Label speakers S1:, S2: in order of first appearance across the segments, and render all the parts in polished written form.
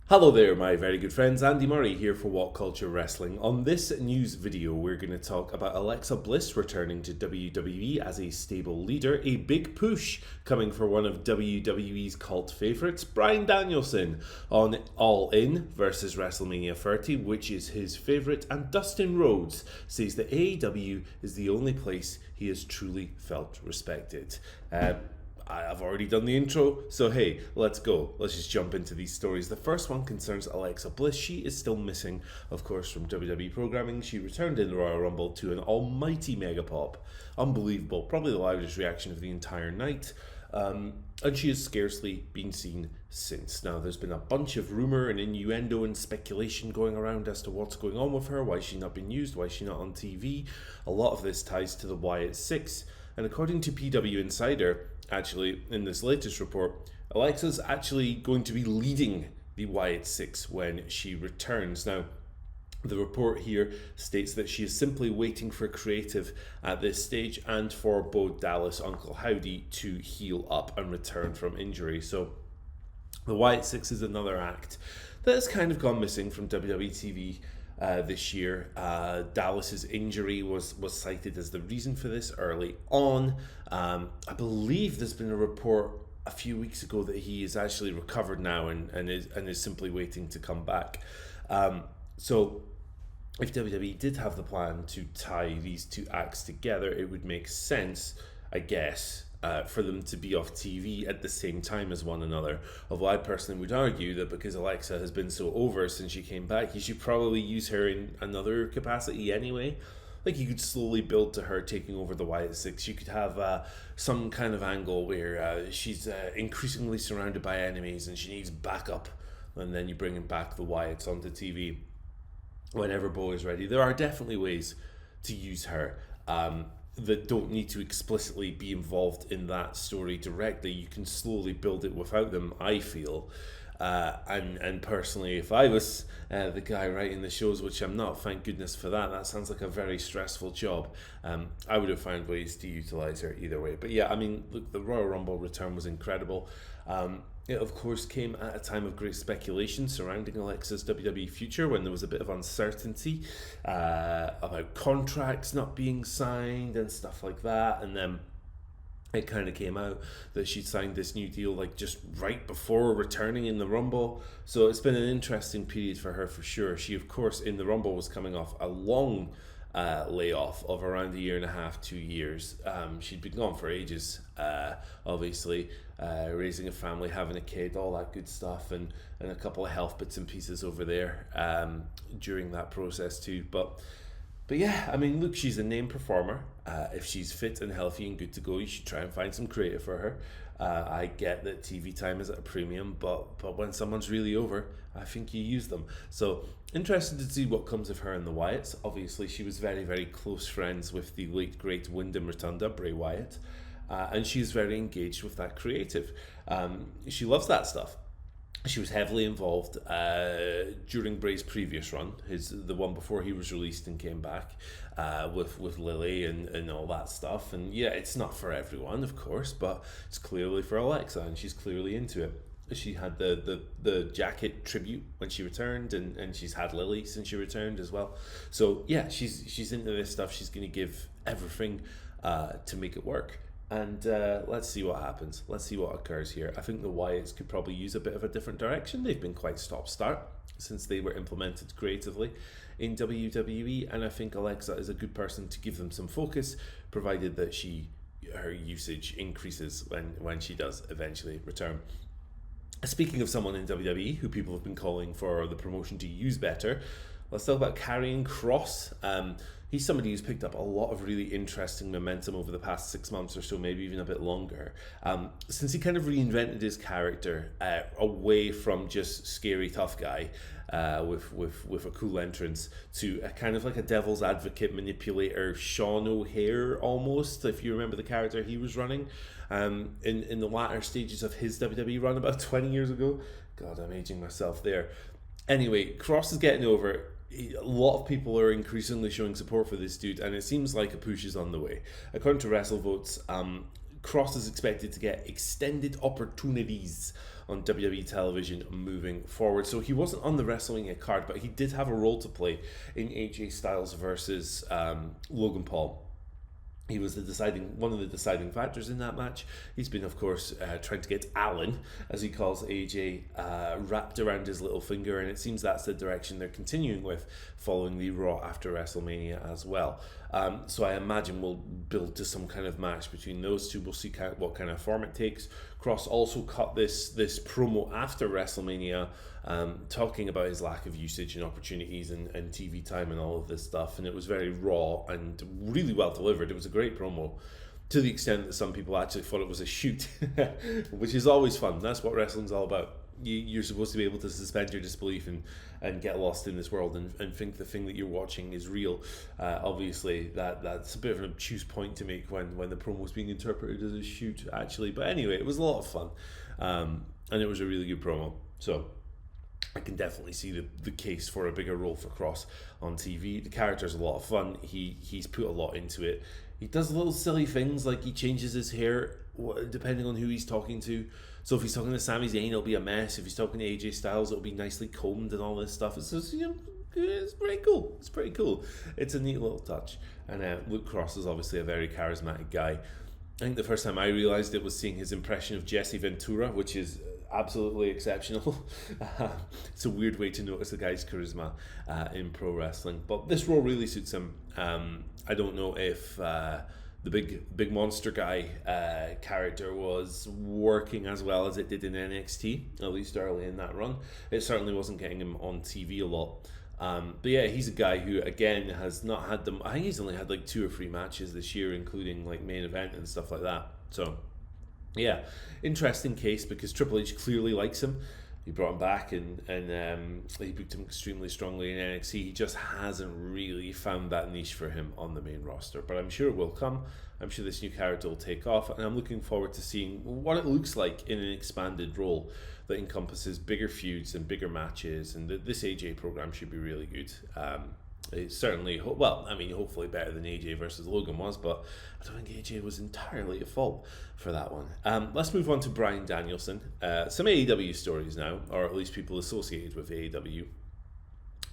S1: Hello there, my very good friends. Andy Murray here for WhatCulture Wrestling. On this news video, we're going to talk about Alexa Bliss returning to WWE as a stable leader, a big push coming for one of WWE's cult favourites, Bryan Danielson, on All In versus WrestleMania 30, which is his favourite, and Dustin Rhodes says that AEW is the only place he has truly felt respected. I've already done the intro, so hey, let's go. Let's just jump into these stories. The first one concerns Alexa Bliss. She is still missing, of course, from WWE programming. She returned in the Royal Rumble to an almighty mega pop. Unbelievable. Probably the loudest reaction of the entire night. And she has scarcely been seen since. Now, there's been a bunch of rumour and innuendo and speculation going around as to what's going on with her, why she's not been used, why she's not on TV. A lot of this ties to the Wyatt Six. And according to PW Insider, actually, in this latest report, Alexa's actually going to be leading the Wyatt Six when she returns. Now, the report here states that she is simply waiting for creative at this stage and for Bo Dallas, Uncle Howdy, to heal up and return from injury. So the Wyatt Six is another act that has kind of gone missing from WWE TV this year. Dallas's injury was cited as the reason for this early on. I believe there's been a report a few weeks ago that he is actually recovered now and is simply waiting to come back. So if WWE did have the plan to tie these two acts together, it would make sense, I guess, for them to be off TV at the same time as one another. Although I personally would argue that because Alexa has been so over since she came back, you should probably use her in another capacity anyway. Like, you could slowly build to her taking over the Wyatt Six. You could have some kind of angle where she's increasingly surrounded by enemies and she needs backup, and then you bring back the Wyatts onto TV whenever Bo is ready. There are definitely ways to use her that don't need to explicitly be involved in that story directly. You can slowly build it without them, I feel. And personally, if I was the guy writing the shows, which I'm not, thank goodness for that, that sounds like a very stressful job, I would have found ways to utilise her either way. But yeah, I mean, look, the Royal Rumble return was incredible. It, of course, came at a time of great speculation surrounding Alexa's WWE future when there was a bit of uncertainty about contracts not being signed and stuff like that. And then it kind of came out that she'd signed this new deal like just right before returning in the Rumble. So it's been an interesting period for her for sure. She, of course, in the Rumble was coming off a long layoff of around a year and a half, 2 years. She'd been gone for ages, obviously, raising a family, having a kid, all that good stuff, and a couple of health bits and pieces over there during that process too. But yeah, I mean, look, she's a named performer. If she's fit and healthy and good to go, you should try and find some creative for her. I get that TV time is at a premium, but when someone's really over, I think you use them. So, interested to see what comes of her and the Wyatts. Obviously, she was very, very close friends with the late, great Wyndham Rotunda, Bray Wyatt. And she's very engaged with that creative. She loves that stuff. She was heavily involved during Bray's previous run, the one before he was released and came back, with Lily and all that stuff. And yeah, it's not for everyone, of course, but it's clearly for Alexa, and she's clearly into it. She had the jacket tribute when she returned, and she's had Lily since she returned as well. So yeah, she's into this stuff. She's going to give everything to make it work. And let's see what happens. Let's see what occurs here. I think the Wyatts could probably use a bit of a different direction. They've been quite stop-start since they were implemented creatively in WWE, and I think Alexa is a good person to give them some focus, provided that her usage increases when she does eventually return. Speaking of someone in WWE who people have been calling for the promotion to use better, let's talk about Karrion Kross. He's somebody who's picked up a lot of really interesting momentum over the past 6 months or so, maybe even a bit longer, since he kind of reinvented his character away from just scary tough guy with a cool entrance to a kind of like a devil's advocate manipulator, Sean O'Hare almost, if you remember the character he was running in the latter stages of his WWE run about 20 years ago. God, I'm aging myself there. Anyway, Kross is getting over. A lot of people are increasingly showing support for this dude, and it seems like a push is on the way. According to WrestleVotes, Cross is expected to get extended opportunities on WWE television moving forward. So he wasn't on the WrestleMania card, but he did have a role to play in AJ Styles versus Logan Paul. He was one of the deciding factors in that match. He's been, of course, trying to get Alan, as he calls AJ, wrapped around his little finger, and it seems that's the direction they're continuing with following the Raw after WrestleMania as well. So I imagine we'll build to some kind of match between those two. We'll see what kind of form it takes. Cross also cut this promo after WrestleMania, talking about his lack of usage and opportunities and TV time and all of this stuff, and it was very raw and really well delivered. It was a great promo, to the extent that some people actually thought it was a shoot, which is always fun. That's what wrestling's all about. You're supposed to be able to suspend your disbelief and get lost in this world and think the thing that you're watching is real. Obviously, that's a bit of an obtuse point to make when the promo was being interpreted as a shoot, actually. But anyway, it was a lot of fun, and it was a really good promo. So I can definitely see the case for a bigger role for Cross on TV. The character's a lot of fun. He's put a lot into it. He does little silly things, like he changes his hair depending on who he's talking to. So if he's talking to Sami Zayn, it'll be a mess. If he's talking to AJ Styles, it'll be nicely combed and all this stuff. It's just, it's pretty cool. It's pretty cool. It's a neat little touch. And Luke Cross is obviously a very charismatic guy. I think the first time I realised it was seeing his impression of Jesse Ventura, which is absolutely exceptional. It's a weird way to notice the guy's charisma in pro wrestling. But this role really suits him. I don't know if the big monster guy character was working as well as it did in NXT, at least early in that run. It certainly wasn't getting him on TV a lot. But yeah, he's a guy who, again, has not had them. I think he's only had like 2 or 3 matches this year, including like main event and stuff like that. So yeah, interesting case, because Triple H clearly likes him. He brought him back and he booked him extremely strongly in NXT. He just hasn't really found that niche for him on the main roster, but I'm sure it will come. I'm sure this new character will take off, and I'm looking forward to seeing what it looks like in an expanded role that encompasses bigger feuds and bigger matches, and this AJ program should be really good. It's certainly, hopefully better than AJ versus Logan was, but I don't think AJ was entirely at fault for that one. Let's move on to Bryan Danielson. Some AEW stories now, or at least people associated with AEW.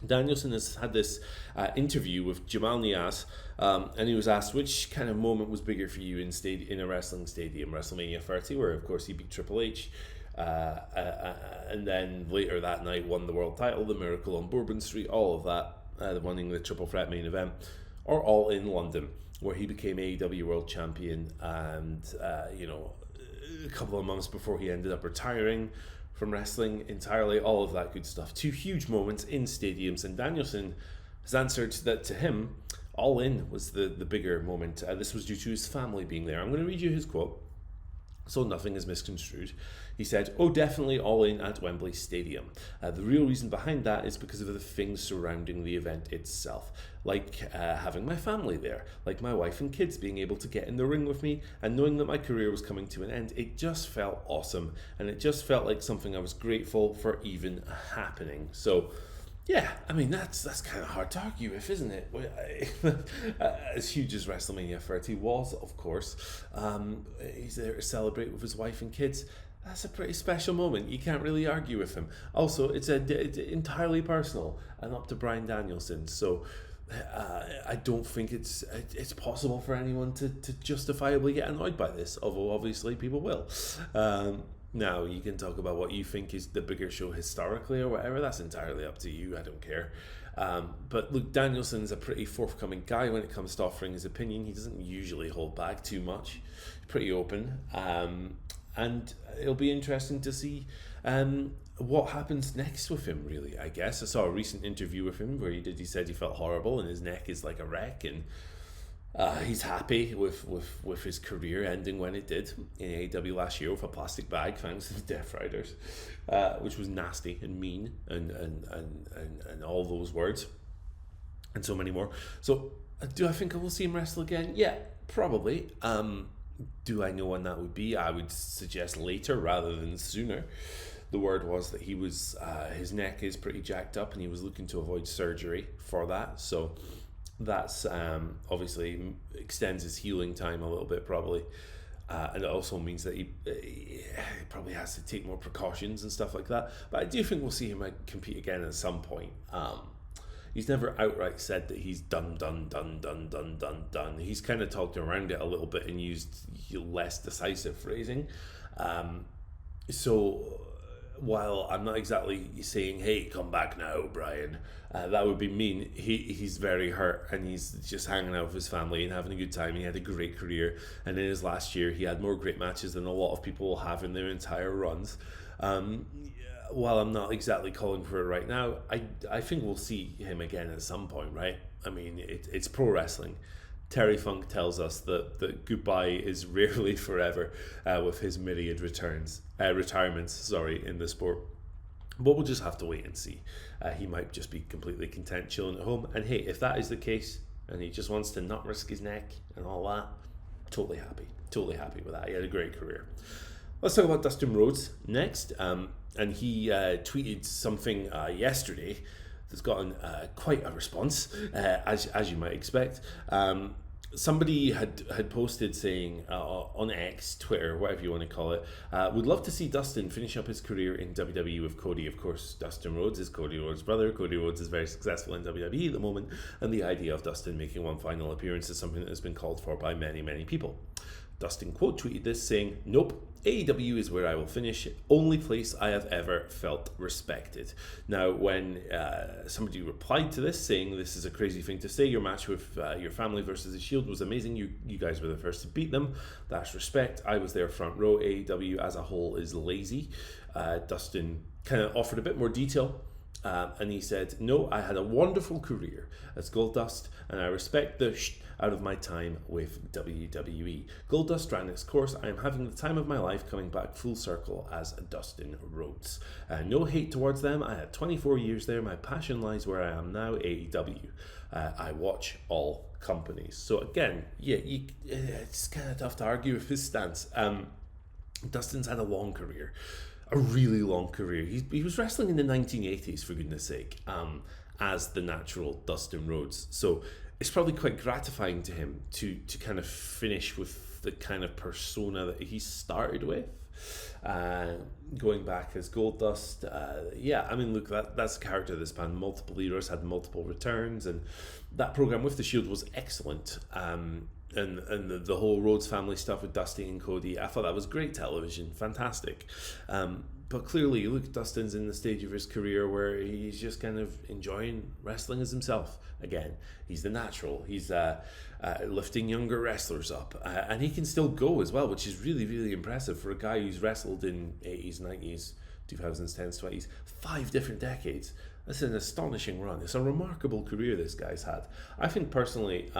S1: Danielson has had this interview with Jamal Nias, and he was asked which kind of moment was bigger for you in a wrestling stadium, WrestleMania 30, where of course he beat Triple H, and then later that night won the world title, the Miracle on Bourbon Street, all of that. Winning the triple threat main event, or All in London, where he became AEW World Champion, and a couple of months before he ended up retiring from wrestling entirely, all of that good stuff. 2 huge moments in stadiums, and Danielson has answered that to him, All In was the bigger moment. This was due to his family being there. I'm going to read you his quote, so nothing is misconstrued. He said, "Oh, definitely All In at Wembley Stadium. The real reason behind that is because of the things surrounding the event itself, like having my family there, like my wife and kids being able to get in the ring with me, and knowing that my career was coming to an end. It just felt awesome, and it just felt like something I was grateful for even happening." So yeah, I mean, that's kind of hard to argue with, isn't it? As huge as WrestleMania 30 was, of course, he's there to celebrate with his wife and kids. That's a pretty special moment. You can't really argue with him. Also, it's entirely personal and up to Bryan Danielson. So I don't think it's possible for anyone to justifiably get annoyed by this, although obviously people will. Now, you can talk about what you think is the bigger show historically or whatever. That's entirely up to you. I don't care. But look, Danielson's a pretty forthcoming guy when it comes to offering his opinion. He doesn't usually hold back too much. He's pretty open. And it'll be interesting to see what happens next with him, really, I guess. I saw a recent interview with him where he said he felt horrible and his neck is like a wreck, and he's happy with his career ending when it did in AEW last year with a plastic bag thanks to the Death Riders, which was nasty and mean and all those words and so many more. So do I think I will see him wrestle again? Yeah, probably. Do I know when that would be? I would suggest later rather than sooner. The word was that he was his neck is pretty jacked up and he was looking to avoid surgery for that. So that's obviously extends his healing time a little bit probably. and it also means that he probably has to take more precautions and stuff like that. But I do think we'll see him compete again at some point. He's never outright said that he's done. He's kind of talked around it a little bit and used less decisive phrasing. So while I'm not exactly saying, hey, come back now, Bryan, that would be mean. He's very hurt and he's just hanging out with his family and having a good time. He had a great career, and in his last year he had more great matches than a lot of people will have in their entire runs. While I'm not exactly calling for it right now, I think we'll see him again at some point, right? I mean, it's pro wrestling. Terry Funk tells us that goodbye is rarely forever with his myriad retirements in the sport. But we'll just have to wait and see. He might just be completely content chilling at home. And hey, if that is the case, and he just wants to not risk his neck and all that, totally happy with that. He had a great career. Let's talk about Dustin Rhodes next. And he tweeted something yesterday that's gotten quite a response, as you might expect. Somebody had posted saying on X, Twitter, whatever you want to call it, would love to see Dustin finish up his career in WWE with Cody. Of course, Dustin Rhodes is Cody Rhodes' brother. Cody Rhodes is very successful in WWE at the moment, and the idea of Dustin making one final appearance is something that has been called for by many, many people. Dustin quote tweeted this saying, "Nope, AEW is where I will finish. Only place I have ever felt respected." Now, when somebody replied to this saying, "This is a crazy thing to say. Your match with your family versus the Shield was amazing. You guys were the first to beat them. That's respect. I was there front row. AEW as a whole is lazy." Dustin kind of offered a bit more detail. And he said, "No, I had a wonderful career as Goldust, and I respect the out of my time with WWE. Goldust ran its course. I am having the time of my life coming back full circle as Dustin Rhodes. No hate towards them. I had 24 years there. My passion lies where I am now, AEW. I watch all companies." So again, yeah, it's kind of tough to argue with his stance. Dustin's had a long career. A really long career. He was wrestling in the 1980s, for goodness sake, as the natural Dustin Rhodes. So it's probably quite gratifying to him to kind of finish with the kind of persona that he started with, going back as Goldust. Yeah, I mean, look, that's a character that spanned multiple eras, had multiple returns, and that program with the Shield was excellent. And the whole Rhodes family stuff with Dusty and Cody, I thought that was great television, fantastic. But clearly, look, Dustin's in the stage of his career where he's just kind of enjoying wrestling as himself again. He's the natural. He's lifting younger wrestlers up, and he can still go as well, which is really, really impressive for a guy who's wrestled in 80s, 90s, 2000s, 10s, 20s, 5 different decades. That's an astonishing run. It's a remarkable career this guy's had. I think personally,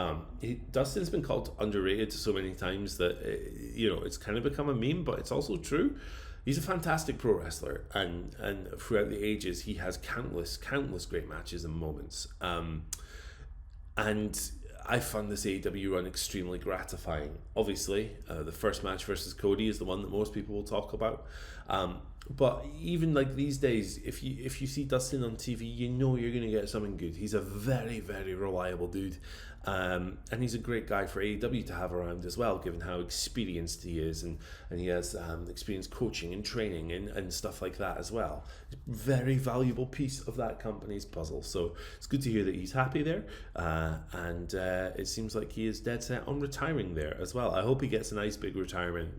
S1: Dustin's been called underrated so many times that it's kind of become a meme, but it's also true. He's a fantastic pro wrestler, and throughout the ages, he has countless great matches and moments. And I found this AEW run extremely gratifying. Obviously, the first match versus Cody is the one that most people will talk about. But even like these days, if you see Dustin on TV, you know you're going to get something good. He's a very, very reliable dude. And he's a great guy for AEW to have around as well, given how experienced he is, and he has experience coaching and training and stuff like that as well. Very valuable piece of that company's puzzle. So it's good to hear that he's happy there, and it seems like he is dead set on retiring there as well. I hope he gets a nice big retirement,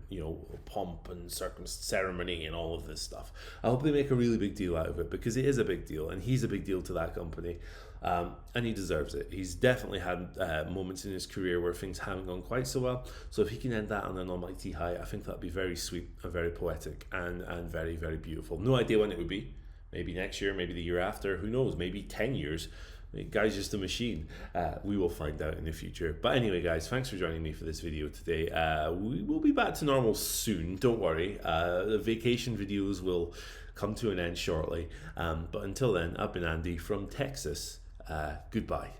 S1: pomp and ceremony and all of this stuff. I hope they make a really big deal out of it, because it is a big deal, and he's a big deal to that company. And he deserves it. He's definitely had moments in his career where things haven't gone quite so well. So if he can end that on an almighty high, I think that'd be very sweet and very poetic and very, very beautiful. No idea when it would be. Maybe next year, maybe the year after. Who knows? Maybe 10 years. The guy's just a machine. We will find out in the future. But anyway, guys, thanks for joining me for this video today. We will be back to normal soon. Don't worry. The vacation videos will come to an end shortly. But until then, I've been Andy from Texas. Goodbye.